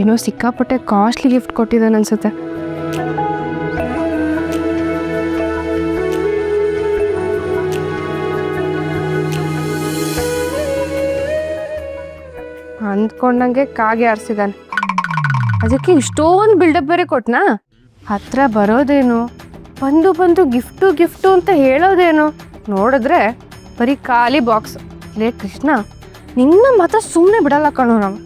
ಏನೋ ಸಿಕ್ಕಾಪಟ್ಟೆ costly gift ಕೊಟ್ಟಿದ್ದಾನೆ ಅನ್ಸುತ್ತೆ. ಅಂದ್ಕೊಂಡಂಗೆ ಕಾಗೆ ಆರಿಸಿದಾನೆ. ಅದಕ್ಕೆ ಇಷ್ಟೊಂದು ಬಿಲ್ಡಪ್ ಬೇರೆ ಕೊಟ್ನಾ. ಹತ್ರ ಬರೋದೇನು, ಬಂದು ಬಂದು ಗಿಫ್ಟು ಅಂತ ಹೇಳೋದೇನು, ನೋಡಿದ್ರೆ ಬರೀ ಖಾಲಿ ಬಾಕ್ಸ್. ಲೇ ಕೃಷ್ಣ, ನಿನ್ನ ಮಾತ್ರ ಸುಮ್ಮನೆ ಬಿಡಲ್ಲ ಕಣೋ ನಾವು.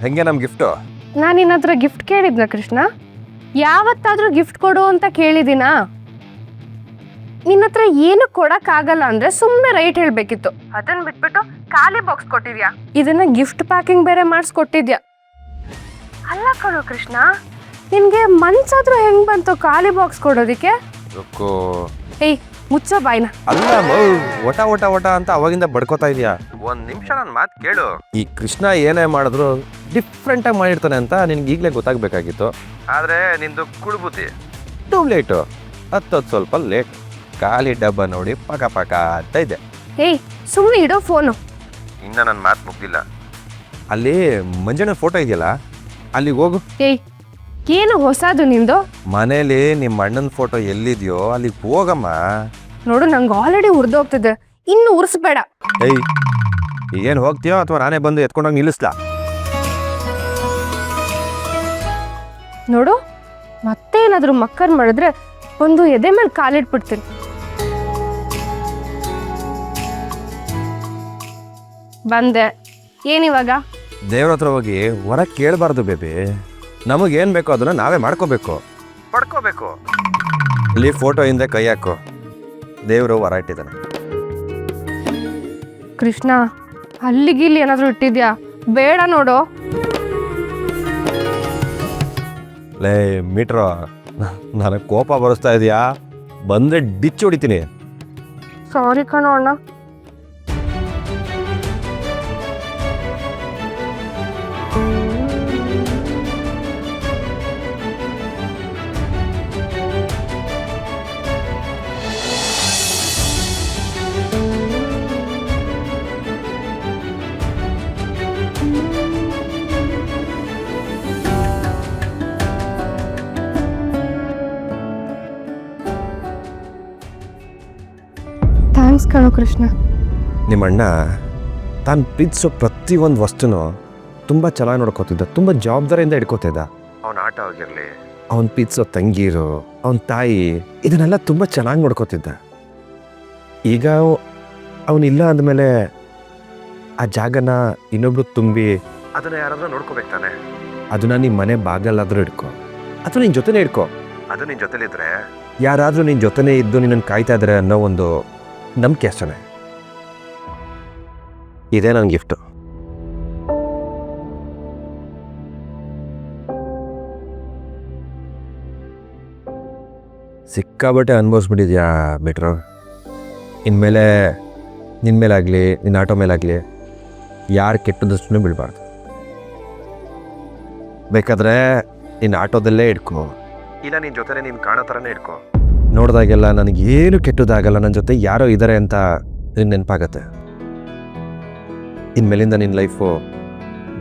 ಹೆಂಗೆ ನಮ್ಮ ಗಿಫ್ಟು? ನಾನು ನಿನ್ನ ಹತ್ರ ಗಿಫ್ಟ್ ಕೇಳಿದ್ನ ಕೃಷ್ಣ? ಯಾವತ್ತಾದ್ರೂ ಗಿಫ್ಟ್ ಕೊಡು ಅಂತ ಕೇಳಿದಿನಾ? ನಿನ್ನ ಹತ್ರ ಏನು ಕೊಡಕ್ಕಾಗಲ್ಲ ಅಂದ್ರೆ ಸುಮ್ಮನೆ ರೈಟ್ ಹೇಳ್ಬೇಕಿತ್ತು. ಅದನ್ನ ಬಿಟ್ಬಿಟ್ಟು ಖಾಲಿ ಬಾಕ್ಸ್ ಕೊಟ್ಟಿದ್ಯಾ. ಇದನ್ನ ಗಿಫ್ಟ್ ಪ್ಯಾಕಿಂಗ್ ಬೇರೆ ಮಾಡಿಸ್ಕೊಟ್ಟಿದ್ಯಾ. ಅಲ್ಲ ಕಣೋ ಕೃಷ್ಣ, ನಿನ್ಗೆ ಮನ್ಸಾದ್ರೂ ಹೆಂಗ್ ಬಂತು ಖಾಲಿ ಬಾಕ್ಸ್ ಕೊಡೋದಿಕ್ಕೆ? ಏಯ್ ಮುಚ್ಚ ಬಾಯ್ನ. ಅಲ್ಲ ಒಟ ಒಟ ಒಟ ಅಂತ ಅವಾಗಿಂದ ಬಡ್ಕೋತಾ ಇದೀಯಾ. ಒಂದ್ ನಿಮಿಷ ನನ್ನ ಮಾತು ಕೇಳು. ಈ ಕೃಷ್ಣ ಏನೇ ಮಾಡಿದ್ರು ಡಿಫ್ರೆಂಟ್ ಆಗಿ ಮಾಡಿರ್ತಾನೆ ಅಂತ ನಿನ್ಗೆ ಈಗಲೇ ಗೊತ್ತಾಗ್ಬೇಕಾಗಿತ್ತು. ಆದ್ರೆ ನಿಂದು ಕುಡ್ಬುದ್ದಿ ಟೂ ಲೇಟು. ಹತ್ತೊತ್ತು ಸ್ವಲ್ಪ ಲೇಟ್. ಖಾಲಿ ಡಬ್ಬ ನೋಡಿ ಪಕ ಪಕ ಅಂತ ಇದೆ. ಏಯ್ ಸುಮ್ಮನೆ ಇಡೋ ಫೋನು. ಇನ್ನ ನನ್ನ ಮಾತು ಮುಗ್ದಿಲ್ಲ. ಅಲ್ಲಿ ಮಂಜಣ್ಣ ಫೋಟೋ ಇದೆಯಲ್ಲ, ಅಲ್ಲಿಗೆ ಹೋಗು. ಏಯ್ ಏನು ಹೊಸದು ನಿಂದು? ಮನೇಲಿ ನಿಮ್ಮ ಅಣ್ಣನ ಫೋಟೋ ಎಲ್ಲಿದೆಯೋ ಅಲ್ಲಿಗೆ ಹೋಗಮ್ಮ. ನೋಡು, ನಂಗೆ ಆಲ್ರೆಡಿ ಉರ್ದೋಗ್ತಿದೆ, ಇನ್ನು ಉರ್ಸ್ಬೇಡ. ಏಯ್ ಏನು ಹೋಗ್ತೀಯೋ ಅಥವಾ ನಾನೇ ಬಂದು ಎತ್ಕೊಂಡೋಗಿ ನಿಲ್ಲಿಸ್ಲಾ? ನೋಡು, ಮತ್ತೇನಾದ್ರೂ ಮಕ್ಕರ್ ಮಾಡಿದ್ರೆ ಒಂದು ಎದೆ ಮೇಲೆ ಕಾಲಿಟ್ಬಿಡ್ತೀನಿ. ಬಂದೆ, ಏನಿವಾಗ? ದೇವ್ರ ಹತ್ರ ಹೋಗಿ ಹೊರ ಕೇಳಬಾರ್ದು ಬೇಬಿ. ನಮಗೇನು ಬೇಕೋ ಅದನ್ನ ನಾವೇ ಮಾಡ್ಕೋಬೇಕು, ಪಡ್ಕೋಬೇಕು. ಇಲ್ಲಿ ಫೋಟೋ ಹಿಂದೆ ಕೈ ಹಾಕೋ. ದೇವರು ಹೊರ ಇಟ್ಟಿದ್ದಾನೆ. ಕೃಷ್ಣ, ಅಲ್ಲಿಗಿಲ್ಲಿ ಏನಾದರೂ ಇಟ್ಟಿದ್ಯಾ? ಬೇಡ ನೋಡು. ಲೇ ಮೀಟ್ರೋ, ನನಗೆ ಕೋಪ ಬರಿಸ್ತಾ ಇದೆಯಾ? ಬಂದರೆ ಡಿಚ್ ಹೊಡಿತೀನಿ. ಸಾರಿ ಕಣೋ ಅಣ್ಣ. ಥ್ಯಾಂಕ್ಸ್ ಕಣೋ ಕೃಷ್ಣ. ನಿಮ್ಮಣ್ಣ ತಾನು ಪ್ರೀತಿಸೋ ಪ್ರತಿಯೊಂದು ವಸ್ತುನೂ ತುಂಬ ಚೆನ್ನಾಗಿ ನೋಡ್ಕೋತಿದ್ದ, ತುಂಬ ಜವಾಬ್ದಾರಿಯಿಂದ ಇಟ್ಕೋತಿದ್ದ. ಅವನ ಆಟ ಆಗಿರಲಿ, ಅವನ ಪ್ರೀತಿಸೋ ತಂಗೀರು, ಅವನ ತಾಯಿ, ಇದನ್ನೆಲ್ಲ ತುಂಬ ಚೆನ್ನಾಗಿ ನೋಡ್ಕೋತಿದ್ದ. ಈಗ ಅವನಿಲ್ಲ ಅಂದಮೇಲೆ ಆ ಜಾಗನ ಇನ್ನೊಬ್ರು ತುಂಬಿ ಅದನ್ನ ಯಾರಾದ್ರೂ ನೋಡ್ಕೋಬೇಕು ತಾನೆ. ಅದನ್ನ ನಿಮ್ಮ ಮನೆ ಬಾಗಲ್ಲಾದ್ರೂ ಇಟ್ಕೋ, ಅಥವಾ ನಿನ್ನ ಜೊತೆನೇ ಇಟ್ಕೋ. ಅದು ನಿನ್ನ ಜೊತೆಲಿದ್ರೆ ಯಾರಾದರೂ ನಿನ್ನ ಜೊತೆನೇ ಇದ್ದು ನಿನ್ನನ್ನು ಕಾಯ್ತಾ ಇದ್ದಾರೆ ಅನ್ನೋ ಒಂದು ನಂಬಿಕೆ ಅಷ್ಟೇ. ಇದೇ ನನ್ನ ಗಿಫ್ಟು. ಸಿಕ್ಕಾಬಟ್ಟೆ ಅನುಭವಿಸ್ಬಿಟ್ಟಿದ್ಯಾ ಬಿಟ್ರು. ಇನ್ಮೇಲೆ ನಿನ್ನ ಮೇಲಾಗಲಿ, ನಿನ್ನ ಆಟೋ ಮೇಲಾಗಲಿ ಯಾರು ಕೆಟ್ಟದಷ್ಟು ಬೀಳಬಾರ್ದು. ಬೇಕಾದರೆ ನಿನ್ನ ಆಟೋದಲ್ಲೇ ಇಟ್ಕೋ, ಇಲ್ಲ ನಿನ್ನ ಜೊತೆ ನೀನು ಕಾಣೋ ಥರನೇ ಇಟ್ಕೋ. ನೋಡಿದಾಗೆಲ್ಲ ನನಗೇನು ಕೆಟ್ಟದಾಗಲ್ಲ, ನನ್ನ ಜೊತೆ ಯಾರೋ ಇದ್ದಾರೆ ಅಂತ ನಿನ್ನ ನೆನಪಾಗತ್ತೆ. ಇನ್ಮೇಲಿಂದ ನಿನ್ನ ಲೈಫು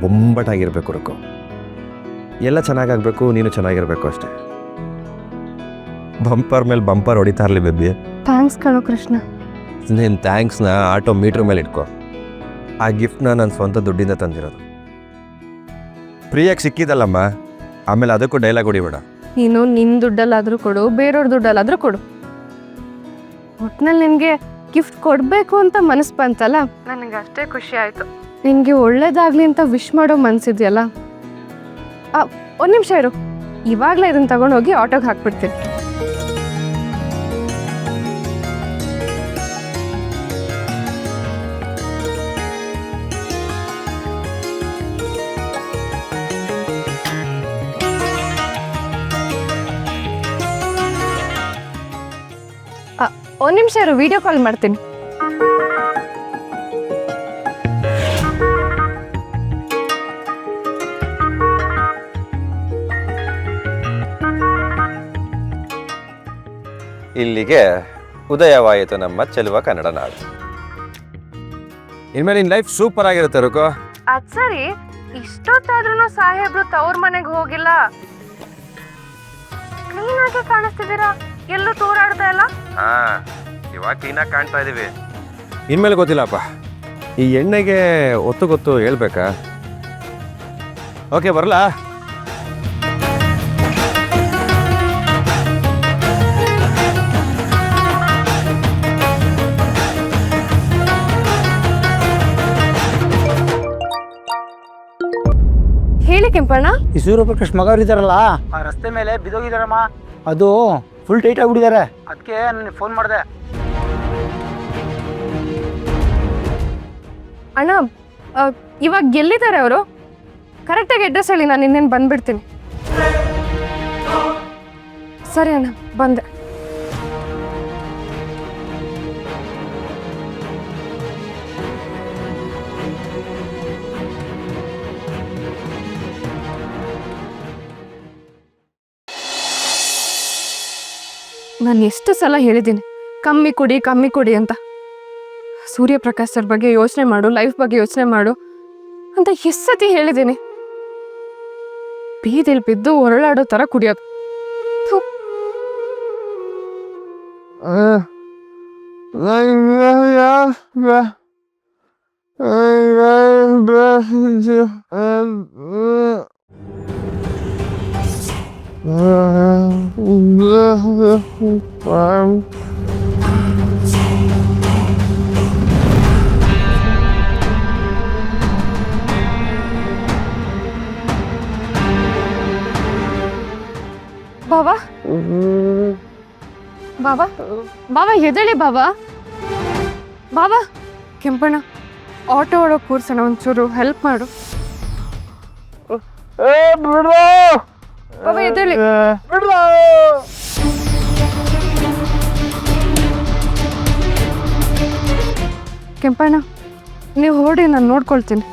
ಬೊಂಬಟಾಗಿರಬೇಕು ಹುಡುಕು. ಎಲ್ಲ ಚೆನ್ನಾಗಾಗಬೇಕು, ನೀನು ಚೆನ್ನಾಗಿರಬೇಕು ಅಷ್ಟೇ. ಬಂಪರ್ ಮೇಲೆ ಬಂಪರ್ ಹೊಡಿತಾ ಇರಲಿ ಬೇಬಿ. ಥ್ಯಾಂಕ್ಸ್ ಕಣೋ ಕೃಷ್ಣ. ನೀನು ಥ್ಯಾಂಕ್ಸ್ನ ಆಟೋ ಮೀಟ್ರ್ ಮೇಲೆ ಇಟ್ಕೋ. ಆ ಗಿಫ್ಟ್ನ ನಾನು ಸ್ವಂತ ದುಡ್ಡಿಂದ ತಂದಿರೋದು. ಫ್ರೀಯಾಗಿ ಸಿಕ್ಕಿದಲ್ಲಮ್ಮ, ಆಮೇಲೆ ಅದಕ್ಕೂ ಡೈಲಾಗ್ ಹೊಡಿಬೇಡ. ನೀನು ನಿನ್ನ ದುಡ್ಡಲ್ಲಾದರೂ ಕೊಡು, ಬೇರೆಯವ್ರ ದುಡ್ಡಲ್ಲಾದರೂ ಕೊಡು. ಒಟ್ನಲ್ಲಿ ನಿನಗೆ ಗಿಫ್ಟ್ ಕೊಡಬೇಕು ಅಂತ ಮನಸ್ಸು ಬಂತಲ್ಲ, ನನಗೆ ಅಷ್ಟೇ ಖುಷಿ ಆಯಿತು. ನಿನಗೆ ಒಳ್ಳೇದಾಗಲಿ ಅಂತ ವಿಶ್ ಮಾಡೋ ಮನಸ್ಸಿದೆಯಲ್ಲ. ಒಂದು ನಿಮಿಷ ಇರು, ಇವಾಗಲೇ ಇದನ್ನು ತಗೊಂಡೋಗಿ ಆಟೋಗೆ ಹಾಕ್ಬಿಡ್ತೀನಿ. ಒಂದು ನಿಮಿಷ ಇರು, ವಿಡಿಯೋ ಕಾಲ್ ಮಾಡ್ತೀನಿ. ಇಲ್ಲಿಗೆ ಉದಯವಾಯಿತು ನಮ್ಮ ಚೆಲುವ ಕನ್ನಡ ನಾಡು. ಇನ್ಮೇಲೆ ನಿನ್ನ ಲೈಫ್ ಸೂಪರ್ ಆಗಿರುತ್ತೆ ರುಕೋ. ಅದ್ ಸರಿ, ಇಷ್ಟೊತ್ತಾದ್ರೂ ಸಾಹೇಬ್ರು ತವ್ರ ಮನೆಗೆ ಹೋಗಿಲ್ಲ. ಕ್ಲೀನ್ ಆಗಿ ಕಾಣಿಸ್ತಿದ್ದೀರಾ, ಎಲ್ಲೂ ತೂರಾಡ್ತಾ ಇಲ್ಲ. ಹಾ, ಇವಾಗ ಕ್ಲೀನಾಗಿ ಕಾಣ್ತಾ ಇದೀವಿ. ಇನ್ಮೇಲೆ ಗೊತ್ತಿಲ್ಲಪ್ಪ, ಈ ಎಣ್ಣೆಗೆ ಒತ್ತು ಗೊತ್ತು ಹೇಳ್ಬೇಕಾ? ಓಕೆ, ಬರಲಾ? ಹೇಳಿ ಕೆಂಪಣ್ಣ. ಈ ಸೂರ್ಯಪ್ರಕಾಶ್ ಮಗ ಇದ್ದಾರಲ್ಲ, ಆ ರಸ್ತೆ ಮೇಲೆ ಬಿದ್ದೋಗಿದಾರಮ್ಮ. ಅದು ಫುಲ್ ಟೈಟ್ ಆಗಿಬಿಟ್ಟಿದ್ದಾರೆ. ಅದಕ್ಕೆ ನನಗೆ ಫೋನ್ ಮಾಡಿದೆ. ಅಣ್ಣ, ಇವಾಗ ಎಲ್ಲಿದ್ದಾರೆ ಅವರು? ಕರೆಕ್ಟಾಗಿ ಅಡ್ರೆಸ್ ಹೇಳಿ, ನಾನು ಇನ್ನೇನು ಬಂದ್ಬಿಡ್ತೀನಿ. ಸರಿ ಅಣ್ಣ, ಬಂದೆ. ನಾನು ಎಷ್ಟು ಸಲ ಹೇಳಿದ್ದೀನಿ ಕಮ್ಮಿ ಕುಡಿ ಅಂತ. ಸೂರ್ಯಪ್ರಕಾಶ್ ಸರ್ ಬಗ್ಗೆ ಯೋಚನೆ ಮಾಡು, ಲೈಫ್ ಬಗ್ಗೆ ಯೋಚನೆ ಮಾಡು ಅಂತ ಎಷ್ಟು ಸತಿ ಹೇಳಿದ್ದೀನಿ. ಬೀದಿಲ್ ಬಿದ್ದು ಹೊರಳಾಡೋ ಥರ ಕುಡಿಯೋದು. ಥು. ಬಾಬಾ ಬಾಬಾ ಬಾಬಾ ಎದಳಿ ಬಾಬಾ. ಬಾಬಾ, ಕೆಂಪಣ್ಣ ಆಟೋ ಒಳಗೆ ಕೂರ್ಸೋಣ, ಒಂಚೂರು ಹೆಲ್ಪ್ ಮಾಡು. ಬಾಬಾ ಎದಳಿ. ಕೆಂಪಣ್ಣ, ನೀವು ಹೊರಡಿ, ನಾನು ನೋಡ್ಕೊಳ್ತೀನಿ.